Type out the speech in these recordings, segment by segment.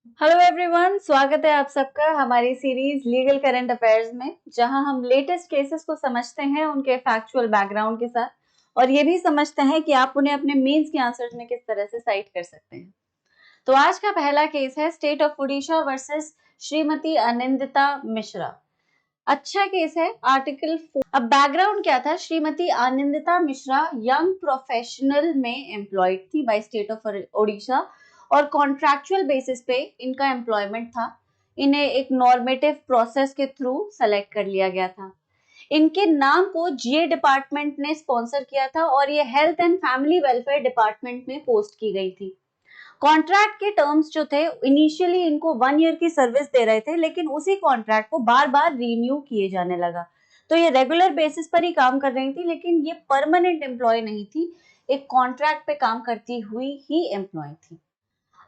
Hello everyone, स्वागत है आप सबका हमारी सीरीज लीगल करंट अफेयर्स में, जहां हम लेटेस्ट केसेस को समझते हैं उनके फैक्चुअल बैकग्राउंड के साथ और ये भी समझते हैं कि आप उन्हें अपने मेंस के आंसर्स में किस तरह से साइट कर सकते हैं। तो आज का पहला केस है state of Odisha versus Shrimati Anindita Mishra. अच्छा केस है। आर्टिकल 4। अब बैकग्राउंड क्या था? श्रीमती आनंदिता मिश्रा यंग प्रोफेशनल में एम्प्लॉयड थी बाय स्टेट ऑफ ओडिशा और कॉन्ट्रैक्चुअल बेसिस पे इनका एम्प्लॉयमेंट था। इन्हें एक नॉर्मेटिव प्रोसेस के थ्रू सेलेक्ट कर लिया गया था। इनके नाम को जीए डिपार्टमेंट ने स्पॉन्सर किया था और ये health and family welfare department में पोस्ट की गई थी। कॉन्ट्रैक्ट के टर्म्स जो थे, इनिशियली इनको 1 ईयर की सर्विस दे रहे थे, लेकिन उसी कॉन्ट्रैक्ट को बार बार रिन्यू किए जाने लगा। तो ये रेगुलर बेसिस पर ही काम कर रही थी, लेकिन ये परमानेंट एम्प्लॉय नहीं थी, एक कॉन्ट्रैक्ट पे काम करती हुई ही एम्प्लॉय थी।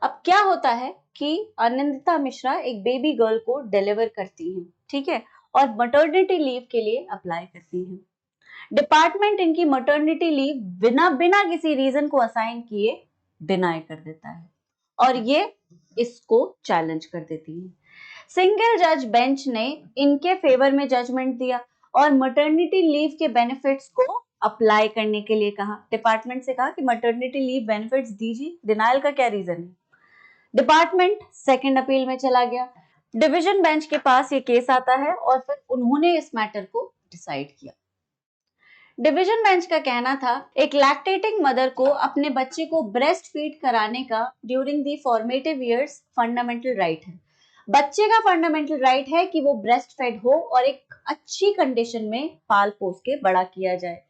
अब क्या होता है कि अनिंदिता मिश्रा एक बेबी गर्ल को डिलीवर करती हैं, ठीक है, और मटर्निटी लीव के लिए अप्लाई करती हैं। डिपार्टमेंट इनकी मटर्निटी लीव बिना बिना किसी रीजन को असाइन किए डिनाई कर देता है और ये इसको चैलेंज कर देती है। सिंगल जज बेंच ने इनके फेवर में जजमेंट दिया और मटर्निटी लीव के बेनिफिट्स को अप्लाई करने के लिए कहा। डिपार्टमेंट से कहा कि मटर्निटी लीव बेनिफिट्स दीजिए, डिनायल का क्या रीजन है। डिपार्टमेंट सेकंड अपील में चला गया। डिवीजन बेंच के पास ये केस आता है और फिर उन्होंने इस मैटर को डिसाइड किया। डिवीजन बेंच का कहना था, एक लैक्टेटिंग मदर को अपने बच्चे को ब्रेस्ट फीड कराने का during the formative years fundamental right है। बच्चे का फंडामेंटल राइट है कि वो ब्रेस्ट फेड हो और एक अच्छी कंडीशन में पाल पोस के बड़ा किया जाए।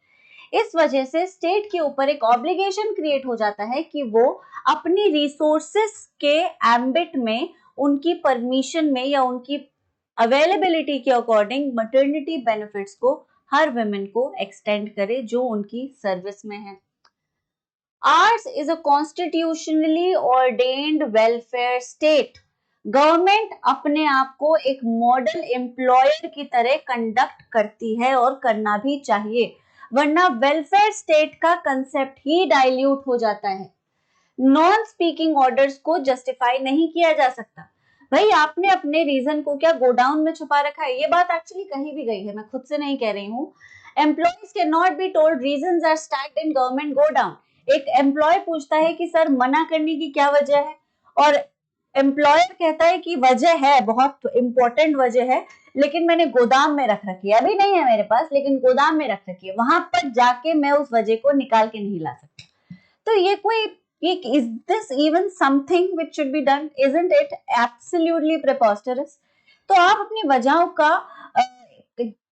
इस वजह से स्टेट के ऊपर एक ऑब्लिगेशन क्रिएट हो जाता है कि वो अपनी रिसोर्सेस के एम्बिट में, उनकी परमिशन में या उनकी अवेलेबिलिटी के अकॉर्डिंग मटर्निटी बेनिफिट्स को हर वुमेन को एक्सटेंड करे जो उनकी सर्विस में है। Arts is a constitutionally ordained welfare state. Government अपने आप को एक मॉडल एम्प्लॉयर की तरह कंडक्ट करती है और करना भी चाहिए, वरना वेलफेयर स्टेट का कंसेप्ट ही डाइल्यूट हो जाता है। नॉन स्पीकिंग ऑर्डर्स को जस्टिफाई नहीं किया जा सकता। भाई, आपने अपने रीजन को क्या गोडाउन में छुपा रखा है? ये बात एक्चुअली कहीं भी गई है, मैं खुद से नहीं कह रही हूँ। Employees can not be told reasons are stacked in government godown. एक एम्प्लॉय पूछता है कि सर मना करने की क्या वजह है, और एम्प्लॉयर कहता है कि वजह है, बहुत इंपॉर्टेंट वजह है, लेकिन मैंने गोदाम में रख रखी है, अभी नहीं है मेरे पास, लेकिन गोदाम में रख रखी है, वहां पर जाके मैं उस वजह को निकाल के नहीं ला सकता। तो ये कोई, is this even something which should be done? Isn't it absolutely preposterous? तो आप अपनी वजहों का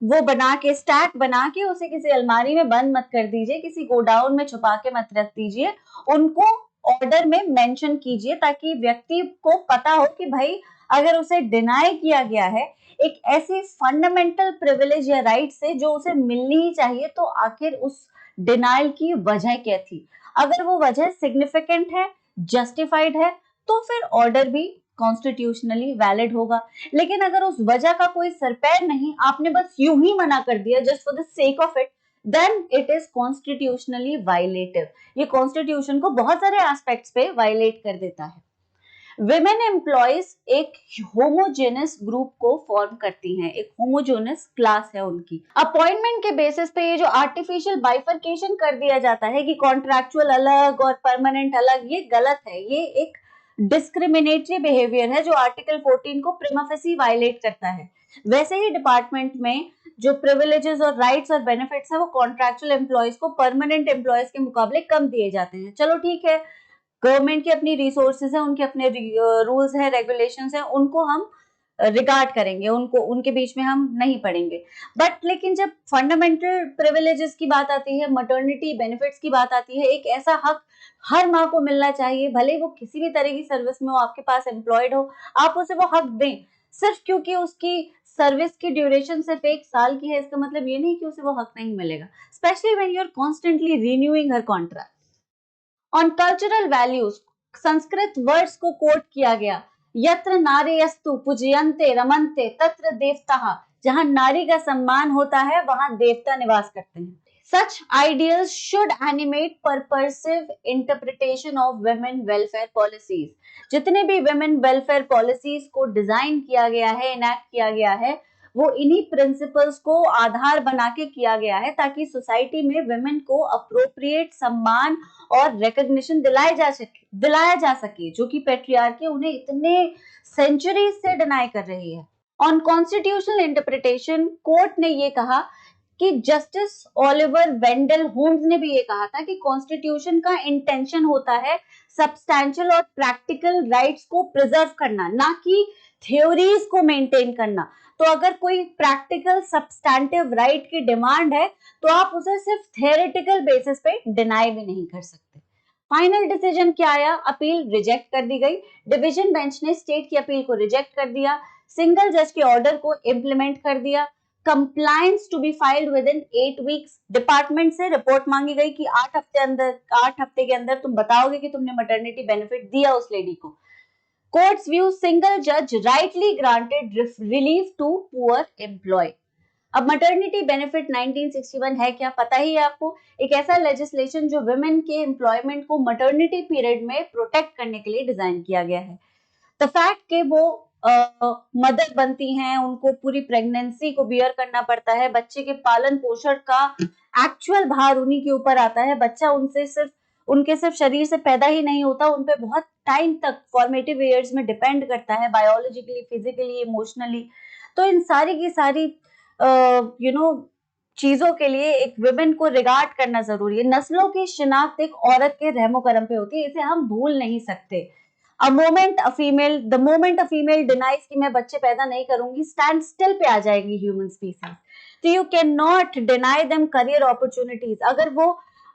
वो बना के, स्टैक बना के उसे किसी अलमारी में बंद मत कर दीजिए, किसी गोडाउन में छुपा के मत रख दीजिए, उनको ऑर्डर में मेंशन कीजिए ताकि व्यक्ति को पता हो कि भाई अगर उसे डिनाई किया गया है एक ऐसी फंडामेंटल प्रिविलेज या राइट से जो उसे मिलनी ही चाहिए, तो आखिर उस डिनाइल की वजह क्या थी। अगर वो वजह सिग्निफिकेंट है, जस्टिफाइड है, तो फिर ऑर्डर भी कॉन्स्टिट्यूशनली वैलिड होगा। लेकिन अगर उस वजह का कोई सरपैर नहीं, आपने बस यूं ही मना कर दिया just for the sake of it, then it is constitutionally violative. ये कॉन्स्टिट्यूशन को बहुत सारे एस्पेक्ट्स पे वायलेट कर देता है। विमेन एम्प्लॉयज एक होमोजेनस ग्रुप को फॉर्म करती हैं, एक होमोजेनस क्लास है उनकी। अपॉइंटमेंट के बेसिस पे ये जो आर्टिफिशियल बाइफर्केशन कर दिया जाता है कि कॉन्ट्रैक्चुअल अलग और परमानेंट अलग, ये गलत है। ये एक डिस्क्रिमिनेटरी बिहेवियर है जो आर्टिकल 14 को प्रिमा फेसी वायलेट करता है। वैसे ही डिपार्टमेंट में जो प्रिविलेजेस और राइट्स और बेनिफिट्स है वो कॉन्ट्रैक्चुअल एम्प्लॉयज को परमानेंट एम्प्लॉयज के मुकाबले कम दिए जाते हैं। चलो ठीक है, गवर्नमेंट की अपनी रिसोर्सेज है, उनके अपने रूल्स है, रेगुलेशंस है, उनको हम रिगार्ड करेंगे, उनको उनके बीच में हम नहीं पढ़ेंगे। बट लेकिन जब फंडामेंटल प्रिविलेजेस की बात आती है, मटर्निटी बेनिफिट्स की बात आती है, एक ऐसा हक हर माँ को मिलना चाहिए, भले वो किसी भी तरह की सर्विस में हो, आपके पास एम्प्लॉयड हो, आप उसे वो हक दें। सिर्फ क्योंकि उसकी सर्विस की ड्यूरेशन सिर्फ 1 साल की है, इसका मतलब ये नहीं कि उसे वो हक नहीं मिलेगा, specially when you are constantly renewing her contract. On cultural values, Sanskrit words को कोट किया गया, यत्र नार्यस्तु पूजयन्ते रमन्ते तत्र देवताः। जहां नारी का सम्मान होता है वहां देवता निवास करते हैं। Such ideals should animate purposive interpretation of women welfare policies. जितने भी women welfare policies को डिजाइन किया गया है, इनैक्ट किया गया है, वो इन्हीं प्रिंसिपल्स को आधार बना के किया गया है ताकि सोसाइटी में women को अप्रोप्रिएट सम्मान और रिकॉग्निशन दिलाया जा सके जो कि पेट्रियार्की उन्हें इतने सेंचुरीज से डिनाई कर रही है। ऑन कॉन्स्टिट्यूशनल इंटरप्रिटेशन, कोर्ट ने ये कहा कि जस्टिस ओलिवर वेंडल होम्स ने भी ये कहा था कि कॉन्स्टिट्यूशन का इंटेंशन होता है सब्सटैंशियल और प्रैक्टिकल राइट्स को प्रिजर्व करना, ना कि थ्योरीज को मेंटेन करना। तो अगर कोई प्रैक्टिकल सब्सटैंटिव राइट की डिमांड है तो आप उसे सिर्फ थ्योरेटिकल बेसिस पे डिनाई भी नहीं कर सकते। फाइनल डिसीजन क्या आया? अपील रिजेक्ट कर दी गई। डिवीजन बेंच ने स्टेट की अपील को रिजेक्ट कर दिया, सिंगल जज के ऑर्डर को इम्प्लीमेंट कर दिया। Compliance to be filed within 8 weeks. Department से रिपोर्ट मांगी गई कि 8 हफ्ते के अंदर तुम बताओगे कि तुमने मैटरनिटी बेनिफिट दिया उस लेडी को। कोर्ट्स व्यू, सिंगल जज rightly granted relief to poor employee. अब मैटरनिटी बेनिफिट 1961 है क्या, पता ही है आपको। एक ऐसा लेजिस्लेशन जो वुमेन के एम्प्लॉयमेंट को मैटरनिटी पीरियड में प्रोटेक्ट करने के लिए डिजाइन किया गया है। द फैक्ट के वो मदर बनती हैं, उनको पूरी प्रेगनेंसी को बियर करना पड़ता है, बच्चे के पालन पोषण का एक्चुअल भार उन्हीं के ऊपर आता है। बच्चा उनके सिर्फ शरीर से पैदा ही नहीं होता, उन पे बहुत टाइम तक फॉर्मेटिव ईयर्स में डिपेंड करता है, बायोलॉजिकली, फिजिकली, इमोशनली। तो इन सारी की सारी चीजों के लिए एक वुमेन को रिगार्ड करना जरूरी है। नस्लों की शिनाख्त एक औरत के रहमो करम पे होती है, इसे हम भूल नहीं सकते। The moment a female denies कि मैं बच्चे पैदा नहीं करूंगी, stand still पे आ जाएगी human species। तो you cannot deny them career opportunities। अगर वो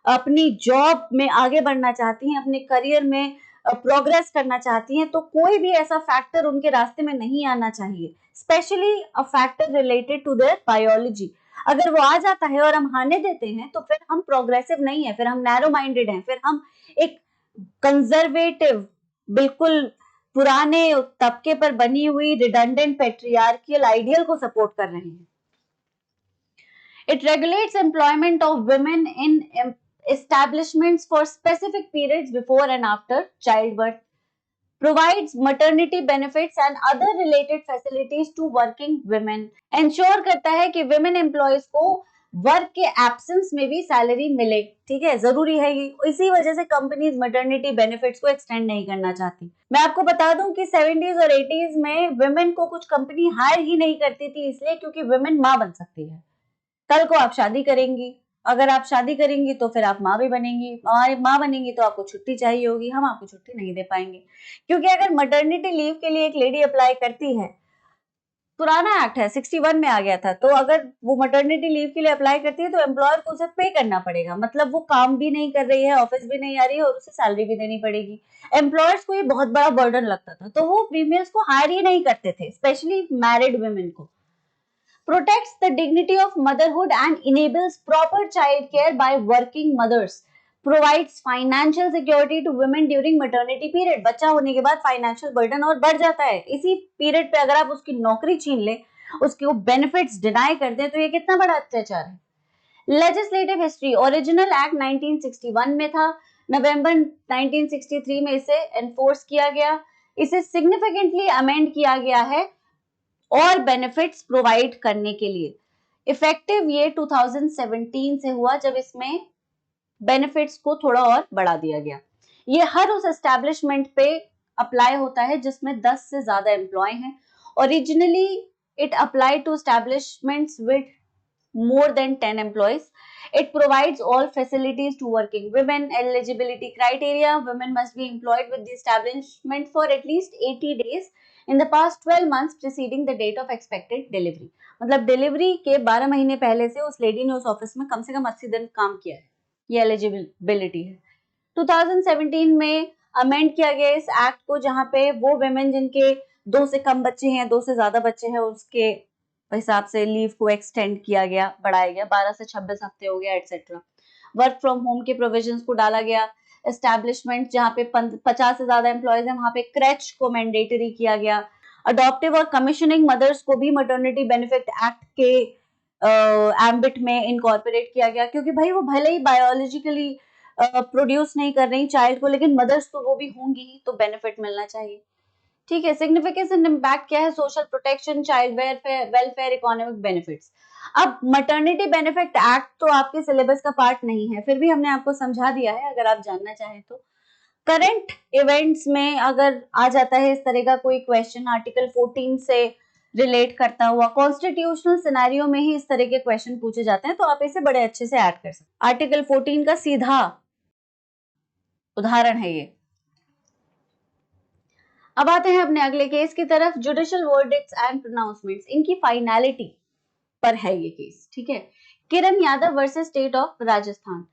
अपनी जॉब में आगे बढ़ना चाहती हैं, अपने करियर में प्रोग्रेस करना चाहती हैं, तो कोई भी ऐसा फैक्टर उनके रास्ते में नहीं आना चाहिए, specially a factor related to their biology. अगर वो आ जाता है और हम आने देते हैं तो फिर हम प्रोग्रेसिव नहीं है, फिर हम नैरो माइंडेड हैं, फिर हम एक कंजर्वेटिव, बिल्कुल पुराने तबके पर बनी हुई रिडंडेंट पेट्रियार्कियल आइडियल को सपोर्ट कर रहे हैं। It regulates employment of women in establishments for specific periods before and after childbirth, provides maternity benefits and other related facilities to working women, ensure करता है कि women employees को work के absence में भी सैलरी मिले। ठीक है, जरूरी है ये। इसी वजह से कंपनीज मैटरनिटी बेनिफिट्स को एक्सटेंड नहीं करना चाहती। मैं आपको बता दूं कि 70s और 80s में वुमेन को कुछ कंपनी हायर ही नहीं करती थी, इसलिए क्योंकि वुमेन माँ बन सकती है। कल को आप शादी करेंगी, अगर आप शादी करेंगी तो फिर आप माँ भी बनेंगी, माँ बनेंगी तो आपको छुट्टी चाहिए होगी, हम आपको छुट्टी नहीं दे पाएंगे। क्योंकि अगर मैटरनिटी लीव के लिए एक लेडी अप्लाई करती है, पुराना एक्ट है 61 में आ गया था, तो अगर वो मैटरनिटी लीव के लिए अप्लाई करती है तो एम्प्लॉयर को उसे पे करना पड़ेगा। मतलब वो काम भी नहीं कर रही है, ऑफिस भी नहीं आ रही है और उसे सैलरी भी देनी पड़ेगी। एम्प्लॉयर्स को ये बहुत बड़ा बर्डन लगता था, तो वो फीमेल्स को हायर ही नहीं करते थे, स्पेशली मैरिड वुमेन को। Protects the dignity of motherhood and enables proper child care by working mothers, provides financial security to women during maternity period। बच्चा होने के बाद फाइनेंशियल बर्डन और बढ़ जाता है। इसी पीरियड पे अगर आप उसकी नौकरी छीन ले, उसके बेनिफिट्स डिनाई कर दे, तो ये कितना बड़ा अत्याचार है। लेजिस्लेटिव हिस्ट्री, ओरिजिनल एक्ट 1961 में था, नवंबर 1963 में इसे एनफोर्स किया गया, इसे सिग्निफिकेंटली अमेंड किया गया है और बेनिफिट्स प्रोवाइड करने के लिए। इफेक्टिव ये 2017 से हुआ, जब इसमें बेनिफिट्स को थोड़ा और बढ़ा दिया गया। ये हर उस एस्टेब्लिशमेंट पे अप्लाई होता है जिसमें 10 से ज्यादा एम्प्लॉय हैं। Originally it apply to establishments with more than 10 employees. It provides all facilities to working women. Eligibility criteria: women must be employed with the establishment for at least 80 days in the past 12 months preceding the date of expected delivery। मतलब delivery के 12 महीने पहले से उस lady ने उस office में कम से कम 80 दिन काम किया है, ये एलिजिबिलिटी है। 2017 में अमेंड किया गया इस एक्ट को, जहां पे वो वुमेन जिनके 2 से कम बच्चे हैं, 2 से ज्यादा बच्चे हैं, उसके हिसाब से लीव को एक्सटेंड किया गया, बढ़ाया गया, 12 से 26 हफ्ते हो गया, एटसेट्रा। वर्क फ्रॉम होम के प्रोविजंस को डाला गया। एस्टैब्लिशमेंट जहां पे 50 से ज्यादा एम्प्लॉयज हैं, वहां पे क्रेच को मैंडेटरी किया गया। अडॉप्टिव और कमीशनिंग मदर्स को भी मैटरनिटी बेनिफिट एक्ट के एम्बिट में इनकॉर्पोरेट किया गया, क्योंकि भाई वो भले ही बायोलॉजिकली प्रोड्यूस नहीं कर रही चाइल्ड को, लेकिन मदर्स तो वो भी होंगी ही, तो बेनिफिट मिलना चाहिए। ठीक है, सिग्निफिकेंस एंड इम्पैक्ट क्या है? Social protection, child welfare, economic benefits. अब मैटरनिटी बेनिफिट एक्ट तो आपके सिलेबस का पार्ट नहीं है, फिर भी हमने आपको समझा दिया है अगर आप जानना चाहें तो। करंट इवेंट्स में अगर आ जाता है इस तरह का कोई क्वेश्चन, आर्टिकल 14 से रिलेट करता हुआ, कॉन्स्टिट्यूशनल सिनेरियो में ही इस तरह के क्वेश्चन पूछे जाते हैं, तो आप इसे बड़े अच्छे से ऐड कर सकते हैं। आर्टिकल 14 का सीधा उदाहरण है ये। अब आते हैं अपने अगले केस की तरफ, जुडिशियल वर्डिक्ट्स एंड प्रोनाउंसमेंट्स, इनकी फाइनलिटी पर है ये केस। ठीक है, Kiran Yadav versus state of Rajasthan.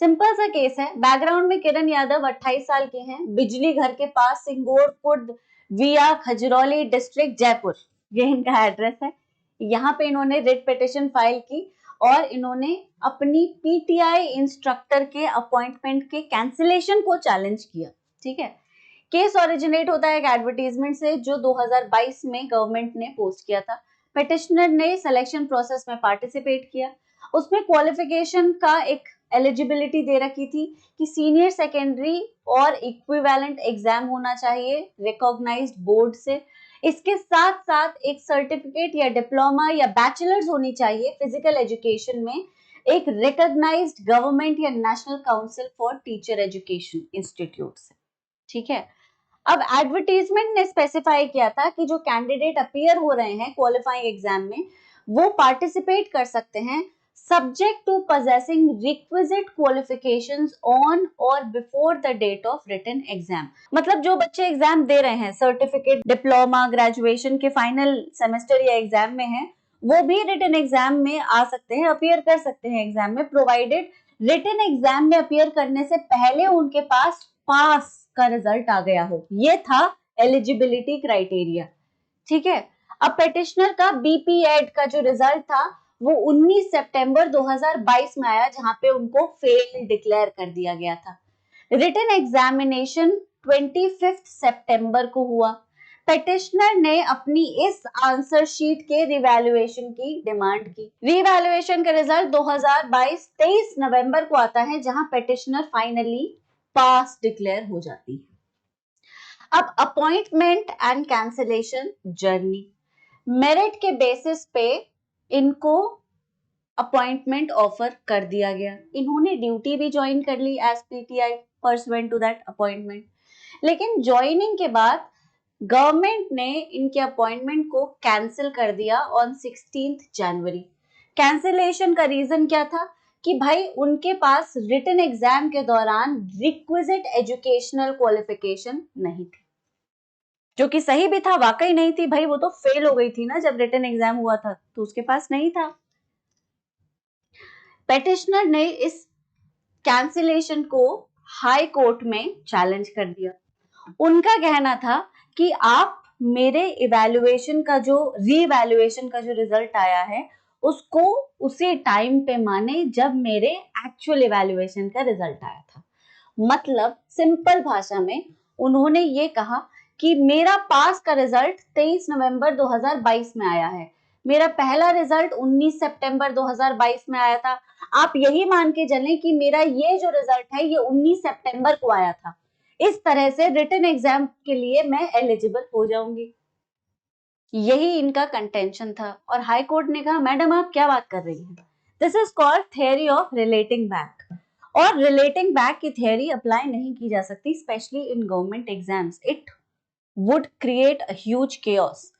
Simple सा केस है। बैकग्राउंड में किरण यादव 28 साल के हैं, बिजली घर के पास, सिंगोरपुर विया खजरौली डिस्ट्रिक्ट जयपुर, ये इनका एड्रेस है। यहाँ पे इन्होंने रिट पिटिशन फाइल की और इन्होंने अपनी पीटीआई इंस्ट्रक्टर के अपॉइंटमेंट के कैंसिलेशन को चैलेंज किया। ठीक है, केस ओरिजिनेट होता है एक एडवर्टीजमेंट से जो 2022 में गवर्नमेंट ने पोस्ट किया था। पिटिशनर ने सिलेक्शन प्रोसेस में पार्टिसिपेट किया, उसमें क्वालिफिकेशन का एक एलिजिबिलिटी दे रखी थी कि सीनियर सेकेंडरी और इक्विवेलेंट एग्जाम होना चाहिए रिकॉग्नाइज्ड बोर्ड से। इसके साथ साथ एक सर्टिफिकेट या डिप्लोमा या बैचलर्स होनी चाहिए फिजिकल एजुकेशन में एक रिकॉग्नाइज्ड गवर्नमेंट या national council for teacher education institute से। ठीक है, अब एडवर्टीजमेंट ने स्पेसिफाई किया था कि जो कैंडिडेट अपीयर हो रहे हैं क्वालिफाइंग एग्जाम में वो पार्टिसिपेट कर सकते हैं subject to possessing requisite qualifications on or before the date of written exam। मतलब जो बच्चे एग्जाम दे रहे हैं, सर्टिफिकेट, डिप्लोमा, ग्रेजुएशन के फाइनल सेमेस्टर या एग्जाम में हैं, वो भी रिटन एग्जाम में आ सकते हैं, अपीयर कर सकते हैं एग्जाम में, प्रोवाइडेड रिटन एग्जाम में अपीयर करने से पहले उनके पास का रिजल्ट आ गया हो। ये था एलिजिबिलिटी क्राइटेरिया। ठीक है, अब पेटिशनर का बीपीएड का जो रिजल्ट था वो 19 सितंबर 2022 में आया, जहां पे उनको फेल डिक्लेयर कर दिया गया था। रिटन एग्जामिनेशन 25 सितंबर को हुआ। पेटिशनर ने अपनी इस आंसर शीट के रिवैल्यूएशन की डिमांड की। रिवैल्यूएशन का रिजल्ट 2022 23 नवंबर को आता है, जहां पेटिशनर फाइनली पास डिक्लेयर हो जाती है। अब appointment and cancellation journey, merit के बेसिस पे इनको अपॉइंटमेंट ऑफर कर दिया गया। इन्होंने ड्यूटी भी ज्वाइन कर ली as PTI pursuant to that appointment, लेकिन ज्वाइनिंग के बाद गवर्नमेंट ने इनके अपॉइंटमेंट को कैंसिल कर दिया ऑन 16 जनवरी। कैंसिलेशन का रीजन क्या था कि भाई उनके पास रिटन एग्जाम के दौरान रिक्विजिट एजुकेशनल क्वालिफिकेशन नहीं थी, जो कि सही भी था, वाकई नहीं थी भाई, वो तो फेल हो गई थी ना जब रिटन एग्जाम हुआ था, तो उसके पास नहीं था। पेटिशनर ने इस कैंसिलेशन को हाई कोर्ट में चैलेंज कर दिया। उनका कहना था कि आप मेरे इवैल्यूएशन का जो रीवैल्यूएशन का जो रिजल्ट आया है उसको उसी टाइम पे माने जब मेरे एक्चुअल इवैल्यूएशन का रिजल्ट आया था। मतलब सिंपल भाषा में उन्होंने ये कहा कि मेरा पास का रिजल्ट 23 नवंबर 2022 में आया है, मेरा पहला रिजल्ट 19 सितंबर 2022 में आया था, आप यही मान के चलें कि मेरा ये जो रिजल्ट है ये 19 सितंबर को आया था। इस तरह से रिटन एग्जाम के लिए मैं एलिजिबल हो जाऊंगी। यही इनका कंटेंशन था और हाई कोर्ट ने कहा मैडम आप क्या बात कर रही हैं, this is called theory of relating back. और रिलेटिंग बैक की थियरी अप्लाई नहीं की जा सकती specially in government exams, it would create a huge chaos.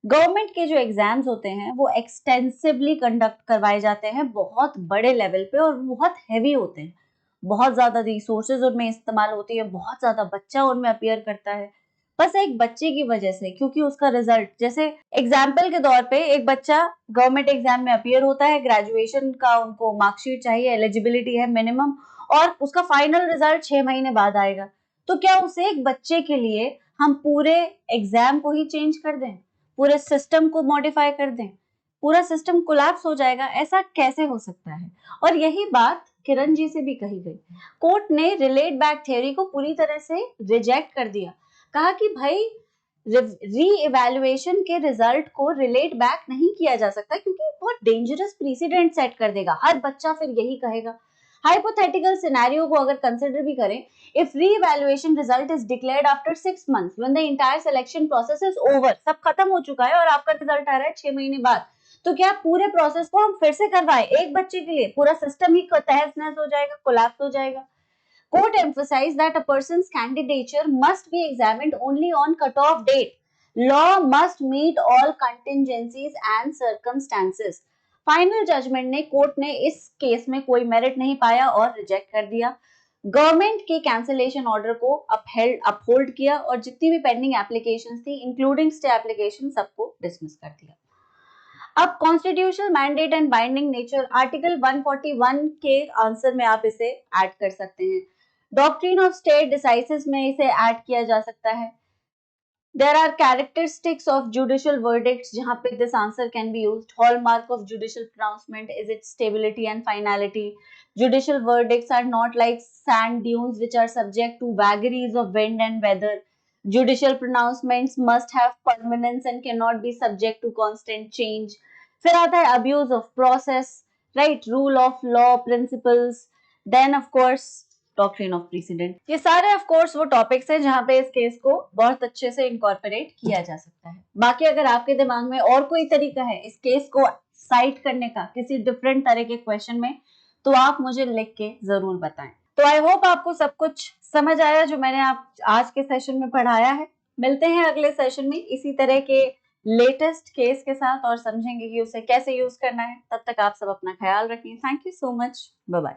Government के जो एग्जाम्स होते हैं वो एक्सटेंसिवली कंडक्ट करवाए जाते हैं बहुत बड़े लेवल पे और बहुत हैवी होते हैं, बहुत ज्यादा रिसोर्सेज उनमें इस्तेमाल होती है, बहुत ज्यादा बच्चा उनमें अपीयर करता है। बस एक बच्चे की वजह से, क्योंकि उसका रिजल्ट, जैसे एग्जाम्पल के तौर पे एक बच्चा गवर्नमेंट एग्जाम में अपीयर होता है, ग्रेजुएशन का उनको मार्कशीट चाहिए, एलिजिबिलिटी है मिनिमम, और उसका फाइनल रिजल्ट 6 महीने बाद आएगा, तो क्या उसे एक बच्चे के लिए हम पूरे एग्जाम को ही चेंज कर दें, पूरे सिस्टम को मॉडिफाई कर दें, पूरा सिस्टम कोलैप्स हो जाएगा, ऐसा कैसे हो सकता है। और यही बात किरण जी से भी कही गई। कोर्ट ने रिलेट बैक थ्योरी को पूरी तरह से रिजेक्ट कर दिया, कहा कि भाई री इवेल्युएशन के रिजल्ट को रिलेट बैक नहीं किया जा सकता, क्योंकि बहुत डेंजरस प्रेसिडेंट सेट कर देगा, हर बच्चा फिर यही कहेगा। हाइपोथेटिकल सिनेरियो को अगर कंसिडर भी करें, if re-evaluation result is declared after 6 months when the entire selection process is over, सब खत्म हो चुका है और आपका रिजल्ट आ रहा है 6 महीने बाद, तो क्या पूरे प्रोसेस को हम फिर से करवाएं एक बच्चे के लिए? पूरा सिस्टम ही तहस-नहस हो जाएगा, कोलैप्स हो जाएगा। Court emphasized that a person's candidature must be examined only on cutoff date. Law must meet all contingencies and circumstances. Final judgement ने कोर्ट ने इस केस में कोई मेरिट नहीं पाया और रिजेक्ट कर दिया। गवर्नमेंट के कैंसिलेशन ऑर्डर को अपहोल्ड किया और जितनी भी पेंडिंग एप्लीकेशंस थी इंक्लूडिंग स्टे एप्लीकेशन सबको डिसमिस कर दिया। अब constitutional mandate and binding nature, article 141 के आंसर में आप इसे ऐड कर सकते हैं। डॉक्ट्रिन ऑफ स्टेट डिसाइसिस में इसे ऐड किया जा सकता है। There are characteristics of judicial verdicts जहाँ पे this answer can be used. Hallmark of judicial pronouncement is its stability and finality. Judicial verdicts are not like sand dunes which are subject to vagaries of wind and weather. Judicial pronouncements must have permanence and cannot be subject to constant change. फिर आता है abuse of process, right? Rule of law principles. Then of course doctrine of president. ये सारे of course वो topics हैं जहां पे इस केस को बहुत अच्छे से इनकॉर्पोरेट किया जा सकता है। बाकी अगर आपके दिमाग में और कोई तरीका है इस केस को साइट करने का किसी डिफरेंट तरह के क्वेश्चन में, तो आप मुझे लिख के जरूर बताएं। तो आई होप आपको सब कुछ समझ आया जो मैंने आप आज के सेशन में पढ़ाया है। मिलते हैं अगले सेशन में इसी तरह के लेटेस्ट केस के साथ और समझेंगे कि उसे कैसे यूज करना है। तब तक आप सब अपना ख्याल रखें। Thank you so much. Bye bye.